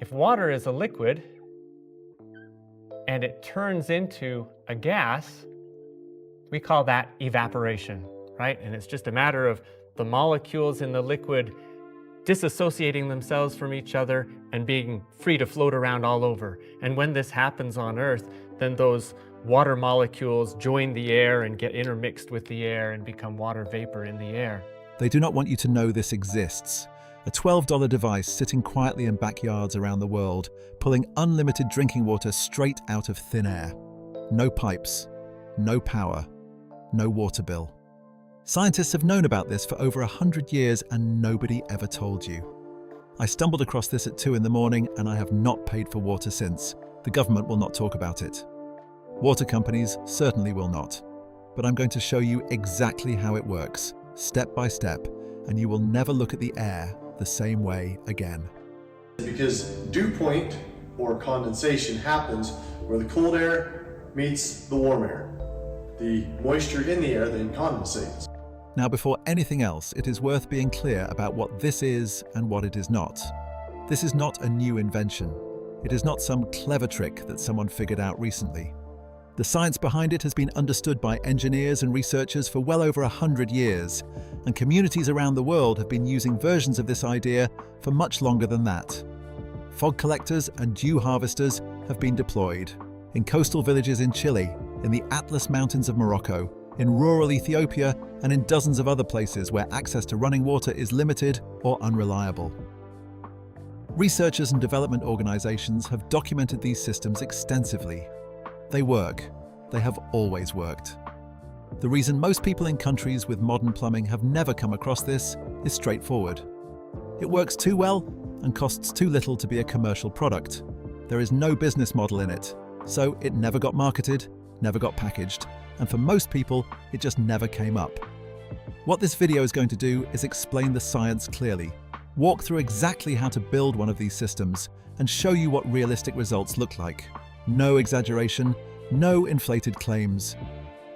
If water is a liquid and it turns into a gas, we call that evaporation, right? And it's just a matter of the molecules in the liquid disassociating themselves from each other and being free to float around all over. And when this happens on Earth, then those water molecules join the air and get intermixed with the air and become water vapor in the air. They do not want you to know this exists. A $12 device sitting quietly in backyards around the world, pulling unlimited drinking water straight out of thin air. No pipes, no power, no water bill. Scientists have known about this for over 100 years and nobody ever told you. I stumbled across this at 2 in the morning and I have not paid for water since. The government will not talk about it. Water companies certainly will not. But I'm going to show you exactly how it works, step by step, and you will never look at the air the same way again. Because dew point, or condensation, happens where the cold air meets the warm air. The moisture in the air then condensates. Now, before anything else, it is worth being clear about what this is and what it is not. This is not a new invention. It is not some clever trick that someone figured out recently. The science behind it has been understood by engineers and researchers for well over 100 years, and communities around the world have been using versions of this idea for much longer than that. Fog collectors and dew harvesters have been deployed in coastal villages in Chile, in the Atlas Mountains of Morocco, in rural Ethiopia, and in dozens of other places where access to running water is limited or unreliable. Researchers and development organizations have documented these systems extensively. They work. They have always worked. The reason most people in countries with modern plumbing have never come across this is straightforward. It works too well and costs too little to be a commercial product. There is no business model in it, so it never got marketed, never got packaged, and for most people, it just never came up. What this video is going to do is explain the science clearly, walk through exactly how to build one of these systems, and show you what realistic results look like. No exaggeration, no inflated claims.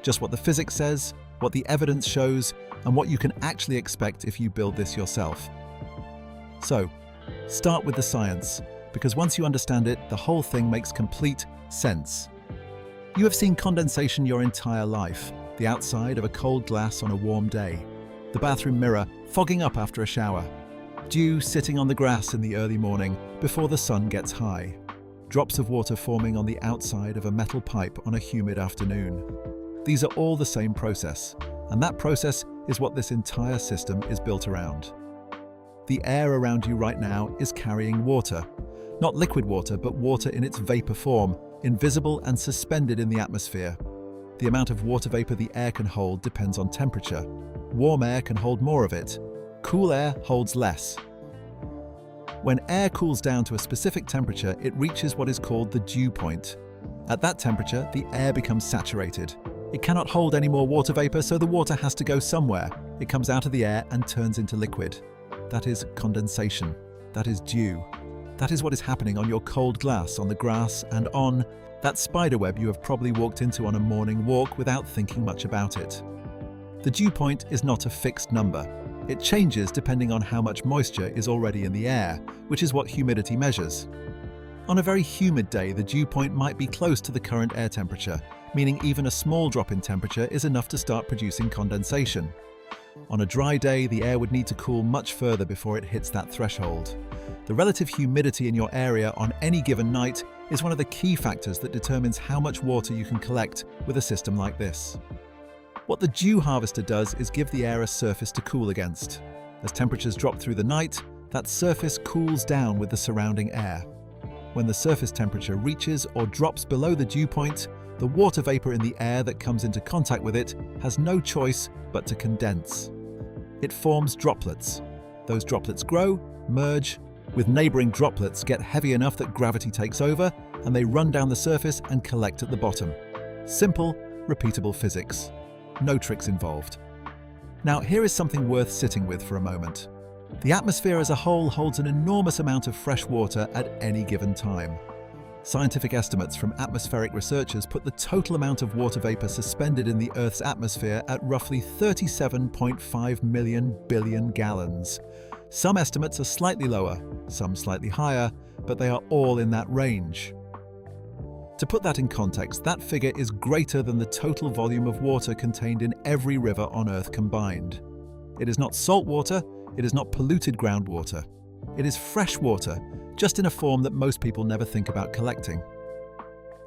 Just what the physics says, what the evidence shows, and what you can actually expect if you build this yourself. So, start with the science, because once you understand it, the whole thing makes complete sense. You have seen condensation your entire life, the outside of a cold glass on a warm day, the bathroom mirror fogging up after a shower, dew sitting on the grass in the early morning before the sun gets high, drops of water forming on the outside of a metal pipe on a humid afternoon. These are all the same process, and that process is what this entire system is built around. The air around you right now is carrying water, not liquid water, but water in its vapor form, invisible and suspended in the atmosphere. The amount of water vapor the air can hold depends on temperature. Warm air can hold more of it. Cool air holds less. When air cools down to a specific temperature, it reaches what is called the dew point. At that temperature, the air becomes saturated. It cannot hold any more water vapor, so the water has to go somewhere. It comes out of the air and turns into liquid. That is condensation. That is dew. That is what is happening on your cold glass, on the grass, and on that spider web you have probably walked into on a morning walk without thinking much about it. The dew point is not a fixed number. It changes depending on how much moisture is already in the air, which is what humidity measures. On a very humid day, the dew point might be close to the current air temperature, meaning even a small drop in temperature is enough to start producing condensation. On a dry day, the air would need to cool much further before it hits that threshold. The relative humidity in your area on any given night is one of the key factors that determines how much water you can collect with a system like this. What the dew harvester does is give the air a surface to cool against. As temperatures drop through the night, that surface cools down with the surrounding air. When the surface temperature reaches or drops below the dew point, the water vapor in the air that comes into contact with it has no choice but to condense. It forms droplets. Those droplets grow, merge, with neighboring droplets get heavy enough that gravity takes over, and they run down the surface and collect at the bottom. Simple, repeatable physics. No tricks involved. Now, here is something worth sitting with for a moment. The atmosphere as a whole holds an enormous amount of fresh water at any given time. Scientific estimates from atmospheric researchers put the total amount of water vapor suspended in the Earth's atmosphere at roughly 37.5 million billion gallons. Some estimates are slightly lower, some slightly higher, but they are all in that range. To put that in context, that figure is greater than the total volume of water contained in every river on Earth combined. It is not salt water, it is not polluted groundwater. It is fresh water, just in a form that most people never think about collecting.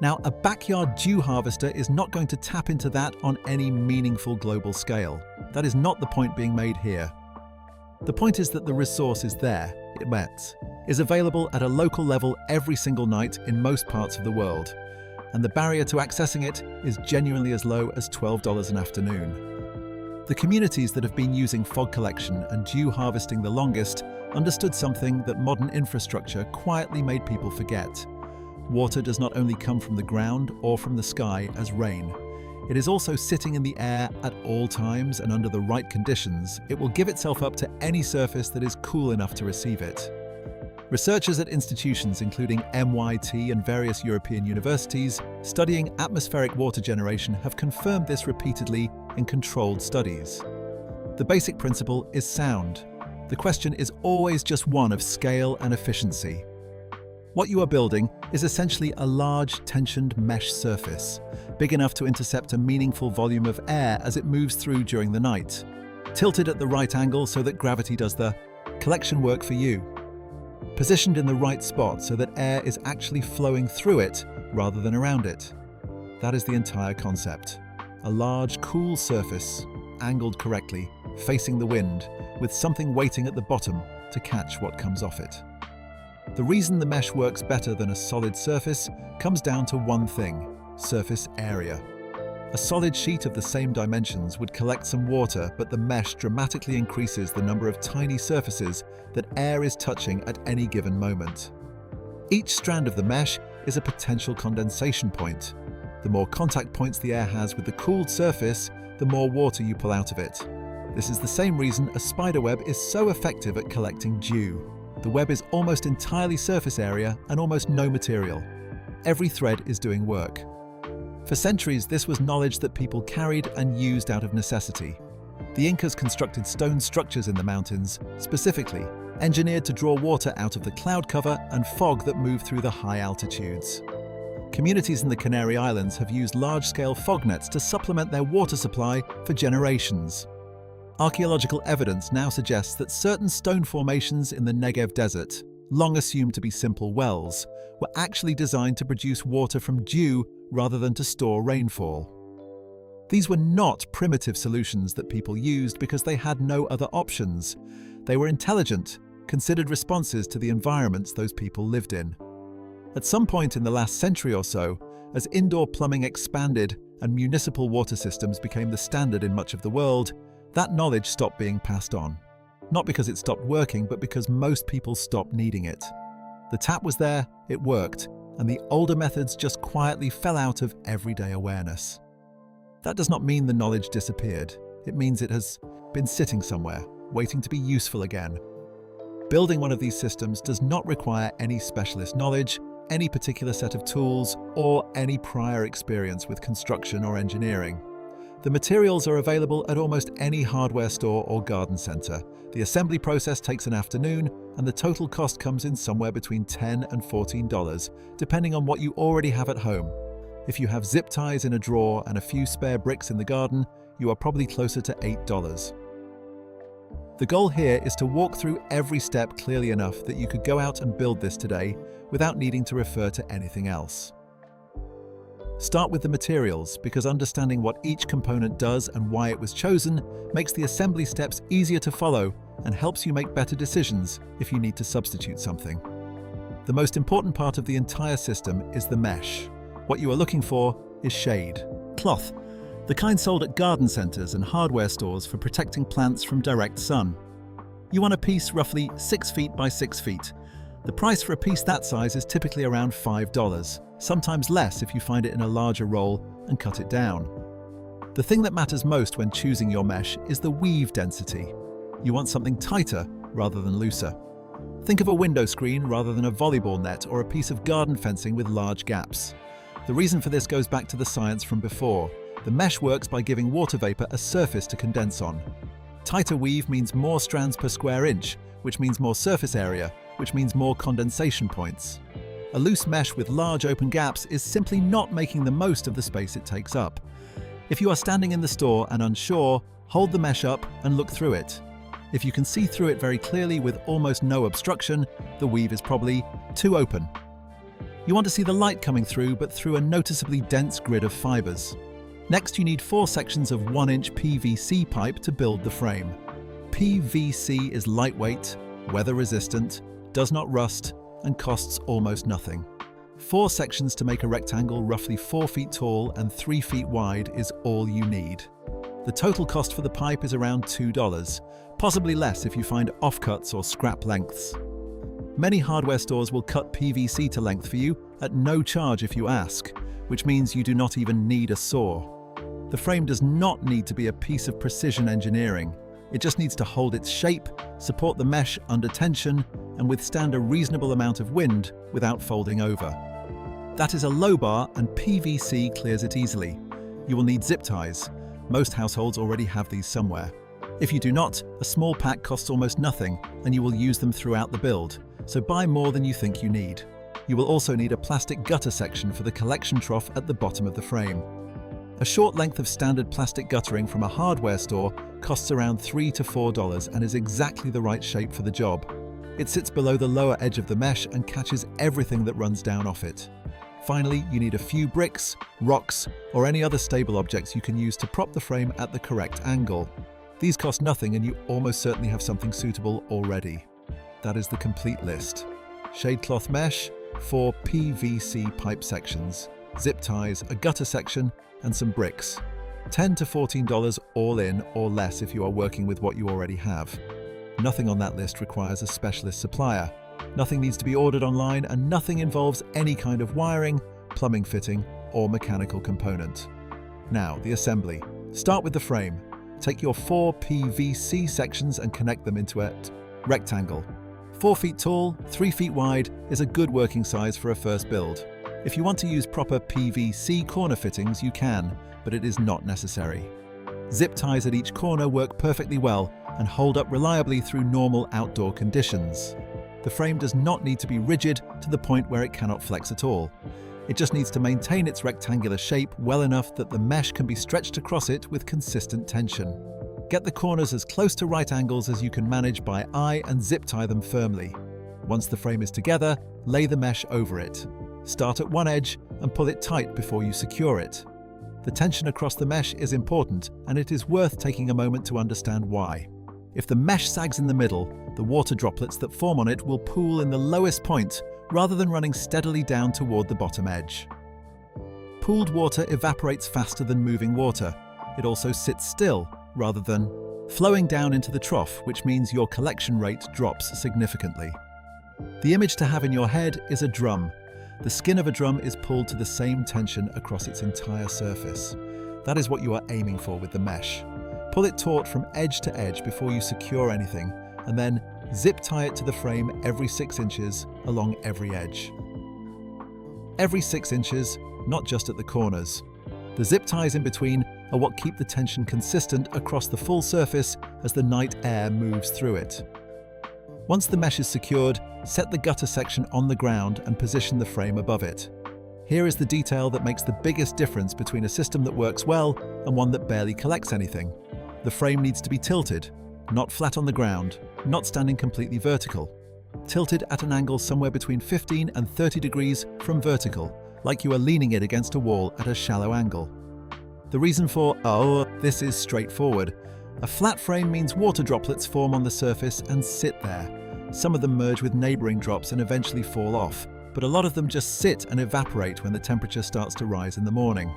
Now, a backyard dew harvester is not going to tap into that on any meaningful global scale. That is not the point being made here. The point is that the resource is there, it is available at a local level every single night in most parts of the world, and the barrier to accessing it is genuinely as low as $12 an afternoon. The communities that have been using fog collection and dew harvesting the longest understood something that modern infrastructure quietly made people forget. Water does not only come from the ground or from the sky as rain. It is also sitting in the air at all times, and under the right conditions, it will give itself up to any surface that is cool enough to receive it. Researchers at institutions including MIT and various European universities studying atmospheric water generation have confirmed this repeatedly in controlled studies. The basic principle is sound. The question is always just one of scale and efficiency. What you are building is essentially a large tensioned mesh surface, big enough to intercept a meaningful volume of air as it moves through during the night, tilted at the right angle so that gravity does the collection work for you, positioned in the right spot so that air is actually flowing through it rather than around it. That is the entire concept. A large, cool surface, angled correctly, facing the wind, with something waiting at the bottom to catch what comes off it. The reason the mesh works better than a solid surface comes down to one thing: surface area. A solid sheet of the same dimensions would collect some water, but the mesh dramatically increases the number of tiny surfaces that air is touching at any given moment. Each strand of the mesh is a potential condensation point. The more contact points the air has with the cooled surface, the more water you pull out of it. This is the same reason a spider web is so effective at collecting dew. The web is almost entirely surface area and almost no material. Every thread is doing work. For centuries, this was knowledge that people carried and used out of necessity. The Incas constructed stone structures in the mountains, specifically engineered to draw water out of the cloud cover and fog that move through the high altitudes. Communities in the Canary Islands have used large-scale fog nets to supplement their water supply for generations. Archaeological evidence now suggests that certain stone formations in the Negev desert, long assumed to be simple wells, were actually designed to produce water from dew rather than to store rainfall. These were not primitive solutions that people used because they had no other options. They were intelligent, considered responses to the environments those people lived in. At some point in the last century or so, as indoor plumbing expanded and municipal water systems became the standard in much of the world, that knowledge stopped being passed on. Not because it stopped working, but because most people stopped needing it. The tap was there, it worked, and the older methods just quietly fell out of everyday awareness. That does not mean the knowledge disappeared. It means it has been sitting somewhere, waiting to be useful again. Building one of these systems does not require any specialist knowledge, any particular set of tools, or any prior experience with construction or engineering. The materials are available at almost any hardware store or garden center. The assembly process takes an afternoon, and the total cost comes in somewhere between $10 and $14, depending on what you already have at home. If you have zip ties in a drawer and a few spare bricks in the garden, you are probably closer to $8. The goal here is to walk through every step clearly enough that you could go out and build this today without needing to refer to anything else. Start with the materials, because understanding what each component does and why it was chosen makes the assembly steps easier to follow and helps you make better decisions if you need to substitute something. The most important part of the entire system is the mesh. What you are looking for is shade. Cloth, the kind sold at garden centers and hardware stores for protecting plants from direct sun. You want a piece roughly 6 feet by 6 feet. The price for a piece that size is typically around $5, sometimes less if you find it in a larger roll and cut it down. The thing that matters most when choosing your mesh is the weave density. You want something tighter rather than looser. Think of a window screen rather than a volleyball net or a piece of garden fencing with large gaps. The reason for this goes back to the science from before. The mesh works by giving water vapor a surface to condense on. Tighter weave means more strands per square inch, which means more surface area, which means more condensation points. A loose mesh with large open gaps is simply not making the most of the space it takes up. If you are standing in the store and unsure, hold the mesh up and look through it. If you can see through it very clearly with almost no obstruction, the weave is probably too open. You want to see the light coming through, but through a noticeably dense grid of fibers. Next, you need 4 sections of 1-inch PVC pipe to build the frame. PVC is lightweight, weather-resistant, does not rust, and costs almost nothing. 4 sections to make a rectangle roughly 4 feet tall and 3 feet wide is all you need. The total cost for the pipe is around $2, possibly less if you find offcuts or scrap lengths. Many hardware stores will cut PVC to length for you at no charge if you ask, which means you do not even need a saw. The frame does not need to be a piece of precision engineering. It just needs to hold its shape, support the mesh under tension, and withstand a reasonable amount of wind without folding over. That is a low bar, and PVC clears it easily. You will need zip ties. Most households already have these somewhere. If you do not, a small pack costs almost nothing, and you will use them throughout the build, so buy more than you think you need. You will also need a plastic gutter section for the collection trough at the bottom of the frame. A short length of standard plastic guttering from a hardware store costs around $3 to $4 and is exactly the right shape for the job. It sits below the lower edge of the mesh and catches everything that runs down off it. Finally, you need a few bricks, rocks, or any other stable objects you can use to prop the frame at the correct angle. These cost nothing, and you almost certainly have something suitable already. That is the complete list. Shade cloth mesh, 4 PVC pipe sections, zip ties, a gutter section, and some bricks. $10 to $14 all in, or less if you are working with what you already have. Nothing on that list requires a specialist supplier. Nothing needs to be ordered online, and nothing involves any kind of wiring, plumbing fitting, or mechanical component. Now, the assembly. Start with the frame. Take your 4 PVC sections and connect them into a rectangle. 4 feet tall, 3 feet wide is a good working size for a first build. If you want to use proper PVC corner fittings, you can, but it is not necessary. Zip ties at each corner work perfectly well and hold up reliably through normal outdoor conditions. The frame does not need to be rigid to the point where it cannot flex at all. It just needs to maintain its rectangular shape well enough that the mesh can be stretched across it with consistent tension. Get the corners as close to right angles as you can manage by eye and zip tie them firmly. Once the frame is together, lay the mesh over it. Start at one edge and pull it tight before you secure it. The tension across the mesh is important, and it is worth taking a moment to understand why. If the mesh sags in the middle, the water droplets that form on it will pool in the lowest point rather than running steadily down toward the bottom edge. Pooled water evaporates faster than moving water. It also sits still rather than flowing down into the trough, which means your collection rate drops significantly. The image to have in your head is a drum. The skin of a drum is pulled to the same tension across its entire surface. That is what you are aiming for with the mesh. Pull it taut from edge to edge before you secure anything, and then zip tie it to the frame every 6 inches along every edge. Every 6 inches, not just at the corners. The zip ties in between are what keep the tension consistent across the full surface as the night air moves through it. Once the mesh is secured, set the gutter section on the ground and position the frame above it. Here is the detail that makes the biggest difference between a system that works well and one that barely collects anything. The frame needs to be tilted, not flat on the ground, not standing completely vertical. Tilted at an angle somewhere between 15 and 30 degrees from vertical, like you are leaning it against a wall at a shallow angle. The reason for this is straightforward. A flat frame means water droplets form on the surface and sit there. Some of them merge with neighboring drops and eventually fall off, but a lot of them just sit and evaporate when the temperature starts to rise in the morning.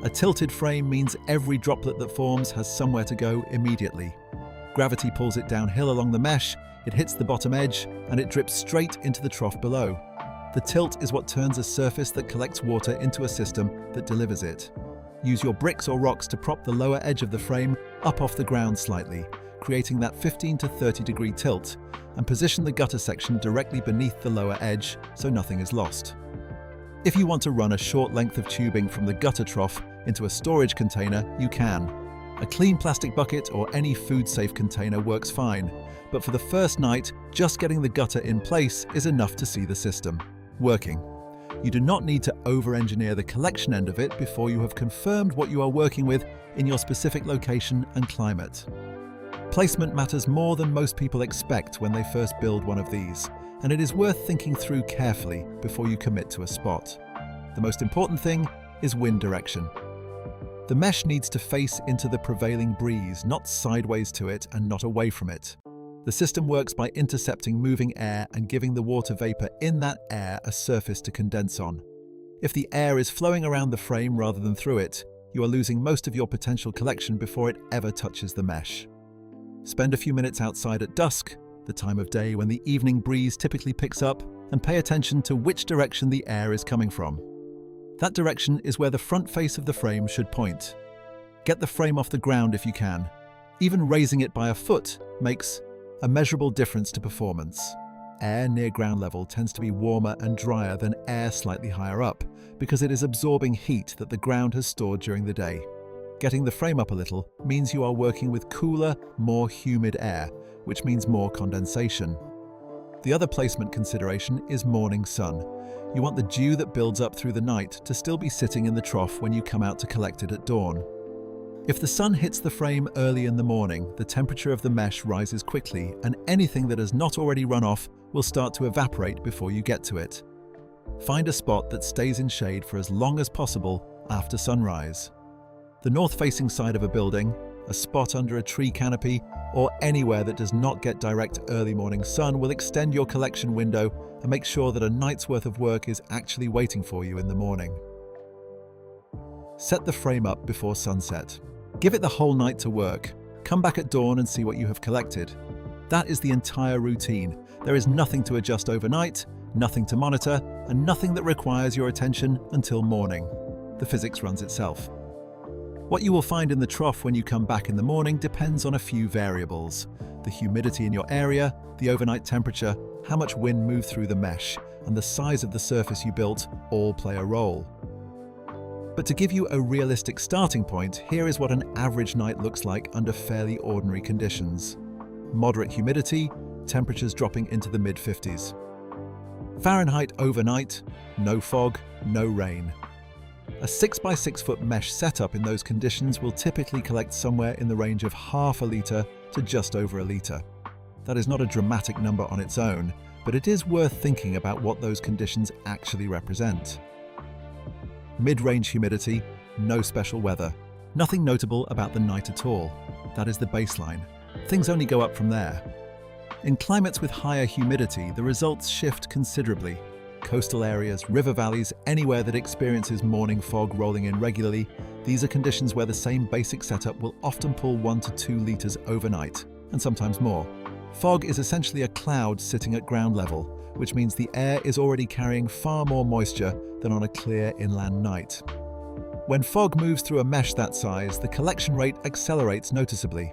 A tilted frame means every droplet that forms has somewhere to go immediately. Gravity pulls it downhill along the mesh, it hits the bottom edge, and it drips straight into the trough below. The tilt is what turns a surface that collects water into a system that delivers it. Use your bricks or rocks to prop the lower edge of the frame up off the ground slightly, creating that 15 to 30 degree tilt, and position the gutter section directly beneath the lower edge so nothing is lost. If you want to run a short length of tubing from the gutter trough into a storage container, you can. A clean plastic bucket or any food-safe container works fine, but for the first night, just getting the gutter in place is enough to see the system working. You do not need to over-engineer the collection end of it before you have confirmed what you are working with in your specific location and climate. Placement matters more than most people expect when they first build one of these, and it is worth thinking through carefully before you commit to a spot. The most important thing is wind direction. The mesh needs to face into the prevailing breeze, not sideways to it and not away from it. The system works by intercepting moving air and giving the water vapor in that air a surface to condense on. If the air is flowing around the frame rather than through it, you are losing most of your potential collection before it ever touches the mesh. Spend a few minutes outside at dusk, the time of day when the evening breeze typically picks up, and pay attention to which direction the air is coming from. That direction is where the front face of the frame should point. Get the frame off the ground if you can. Even raising it by a foot makes a measurable difference to performance. Air near ground level tends to be warmer and drier than air slightly higher up because it is absorbing heat that the ground has stored during the day. Getting the frame up a little means you are working with cooler, more humid air, which means more condensation. The other placement consideration is morning sun. You want the dew that builds up through the night to still be sitting in the trough when you come out to collect it at dawn. If the sun hits the frame early in the morning, the temperature of the mesh rises quickly, and anything that has not already run off will start to evaporate before you get to it. Find a spot that stays in shade for as long as possible after sunrise. The north-facing side of a building, a spot under a tree canopy, or anywhere that does not get direct early morning sun will extend your collection window and make sure that a night's worth of work is actually waiting for you in the morning. Set the frame up before sunset. Give it the whole night to work. Come back at dawn and see what you have collected. That is the entire routine. There is nothing to adjust overnight, nothing to monitor, and nothing that requires your attention until morning. The physics runs itself. What you will find in the trough when you come back in the morning depends on a few variables. The humidity in your area, the overnight temperature, how much wind moved through the mesh, and the size of the surface you built all play a role. But to give you a realistic starting point, here is what an average night looks like under fairly ordinary conditions. Moderate humidity, temperatures dropping into the mid-50s. Fahrenheit overnight, no fog, no rain. A 6 by 6 foot mesh setup in those conditions will typically collect somewhere in the range of half a litre to just over a litre. That is not a dramatic number on its own, but it is worth thinking about what those conditions actually represent. Mid-range humidity, no special weather. Nothing notable about the night at all. That is the baseline. Things only go up from there. In climates with higher humidity, the results shift considerably. Coastal areas, river valleys, anywhere that experiences morning fog rolling in regularly, these are conditions where the same basic setup will often pull 1 to 2 litres overnight, and sometimes more. Fog is essentially a cloud sitting at ground level, which means the air is already carrying far more moisture than on a clear inland night. When fog moves through a mesh that size, the collection rate accelerates noticeably.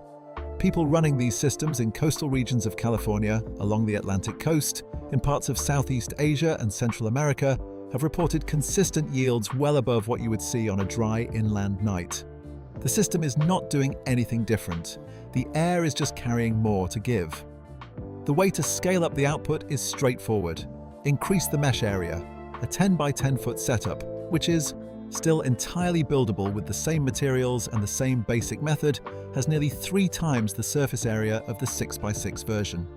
People running these systems in coastal regions of California, along the Atlantic coast, in parts of Southeast Asia and Central America, have reported consistent yields well above what you would see on a dry inland night. The system is not doing anything different. The air is just carrying more to give. The way to scale up the output is straightforward. Increase the mesh area. A 10 by 10 foot setup, which is still entirely buildable with the same materials and the same basic method, has nearly 3 times the surface area of the 6 by 6 version.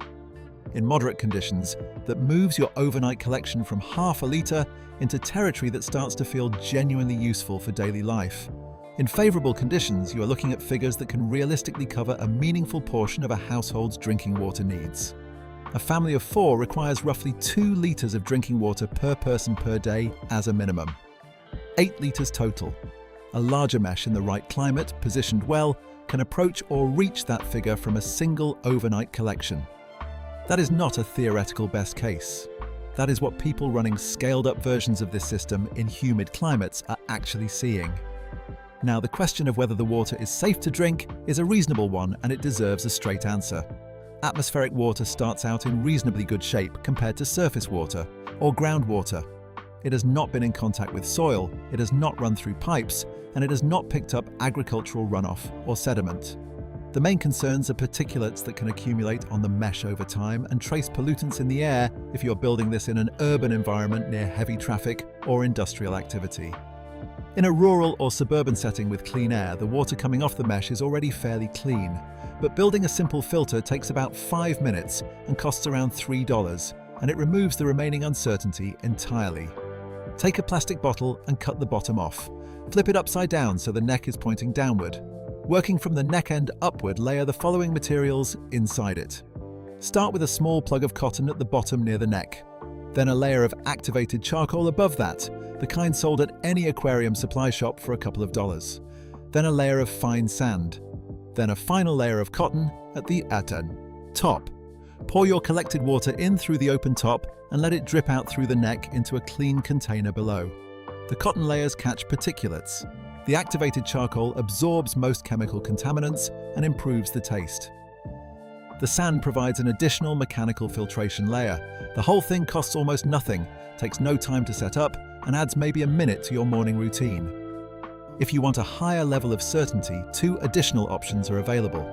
In moderate conditions, that moves your overnight collection from half a litre into territory that starts to feel genuinely useful for daily life. In favourable conditions, you are looking at figures that can realistically cover a meaningful portion of a household's drinking water needs. A family of 4 requires roughly 2 litres of drinking water per person per day as a minimum. 8 litres total. A larger mesh in the right climate, positioned well, can approach or reach that figure from a single overnight collection. That is not a theoretical best case. That is what people running scaled-up versions of this system in humid climates are actually seeing. Now, the question of whether the water is safe to drink is a reasonable one, and it deserves a straight answer. Atmospheric water starts out in reasonably good shape compared to surface water or groundwater. It has not been in contact with soil, it has not run through pipes, and it has not picked up agricultural runoff or sediment. The main concerns are particulates that can accumulate on the mesh over time and trace pollutants in the air if you're building this in an urban environment near heavy traffic or industrial activity. In a rural or suburban setting with clean air, the water coming off the mesh is already fairly clean, but building a simple filter takes about 5 minutes and costs around $3, and it removes the remaining uncertainty entirely. Take a plastic bottle and cut the bottom off. Flip it upside down so the neck is pointing downward. Working from the neck end upward, layer the following materials inside it. Start with a small plug of cotton at the bottom near the neck. Then a layer of activated charcoal above that, the kind sold at any aquarium supply shop for a couple of dollars. Then a layer of fine sand. Then a final layer of cotton at the top. Pour your collected water in through the open top and let it drip out through the neck into a clean container below. The cotton layers catch particulates. The activated charcoal absorbs most chemical contaminants and improves the taste. The sand provides an additional mechanical filtration layer. The whole thing costs almost nothing, takes no time to set up, and adds maybe a minute to your morning routine. If you want a higher level of certainty, 2 additional options are available.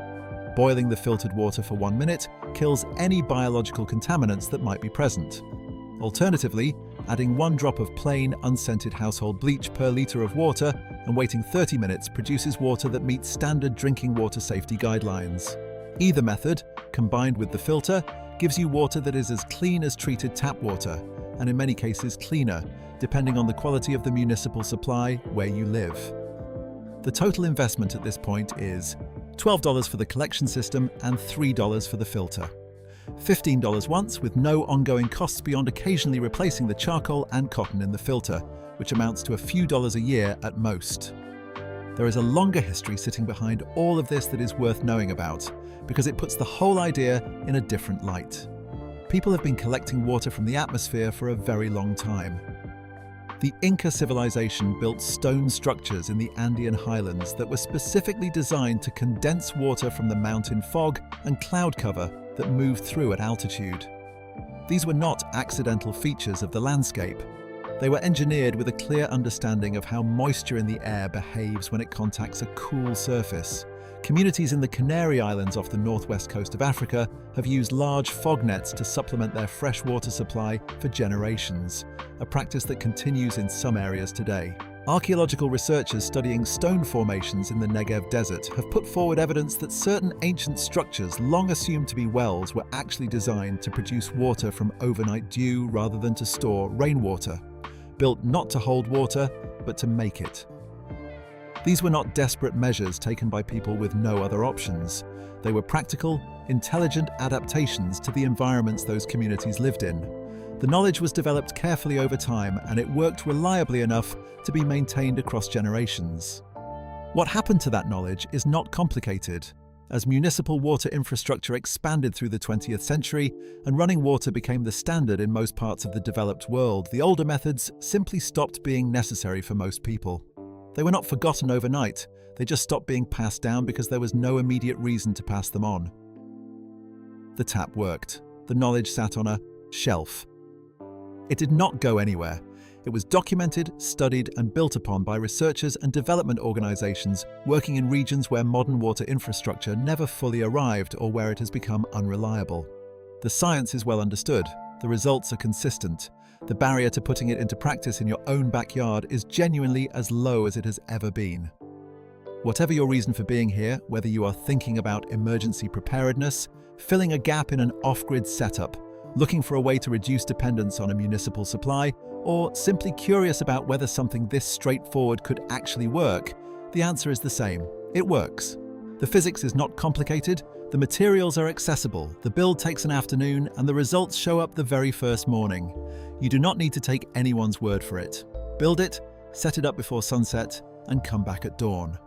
Boiling the filtered water for 1 minute kills any biological contaminants that might be present. Alternatively, adding 1 drop of plain, unscented household bleach per litre of water and waiting 30 minutes produces water that meets standard drinking water safety guidelines. Either method, combined with the filter, gives you water that is as clean as treated tap water, and in many cases cleaner, depending on the quality of the municipal supply where you live. The total investment at this point is $12 for the collection system and $3 for the filter. $15 once, with no ongoing costs beyond occasionally replacing the charcoal and cotton in the filter, which amounts to a few dollars a year at most. There is a longer history sitting behind all of this that is worth knowing about, because it puts the whole idea in a different light. People have been collecting water from the atmosphere for a very long time. The Inca civilization built stone structures in the Andean highlands that were specifically designed to condense water from the mountain fog and cloud cover that moved through at altitude. These were not accidental features of the landscape. They were engineered with a clear understanding of how moisture in the air behaves when it contacts a cool surface. Communities in the Canary Islands off the northwest coast of Africa have used large fog nets to supplement their fresh water supply for generations, a practice that continues in some areas today. Archaeological researchers studying stone formations in the Negev desert have put forward evidence that certain ancient structures long assumed to be wells were actually designed to produce water from overnight dew rather than to store rainwater, built not to hold water, but to make it. These were not desperate measures taken by people with no other options. They were practical, intelligent adaptations to the environments those communities lived in. The knowledge was developed carefully over time, and it worked reliably enough to be maintained across generations. What happened to that knowledge is not complicated. As municipal water infrastructure expanded through the 20th century and running water became the standard in most parts of the developed world, the older methods simply stopped being necessary for most people. They were not forgotten overnight, they just stopped being passed down because there was no immediate reason to pass them on. The tap worked. The knowledge sat on a shelf. It did not go anywhere. It was documented, studied, and built upon by researchers and development organizations working in regions where modern water infrastructure never fully arrived or where it has become unreliable. The science is well understood. The results are consistent. The barrier to putting it into practice in your own backyard is genuinely as low as it has ever been. Whatever your reason for being here, whether you are thinking about emergency preparedness, filling a gap in an off-grid setup, looking for a way to reduce dependence on a municipal supply, or simply curious about whether something this straightforward could actually work, the answer is the same. It works. The physics is not complicated, the materials are accessible, the build takes an afternoon, and the results show up the very first morning. You do not need to take anyone's word for it. Build it, set it up before sunset, and come back at dawn.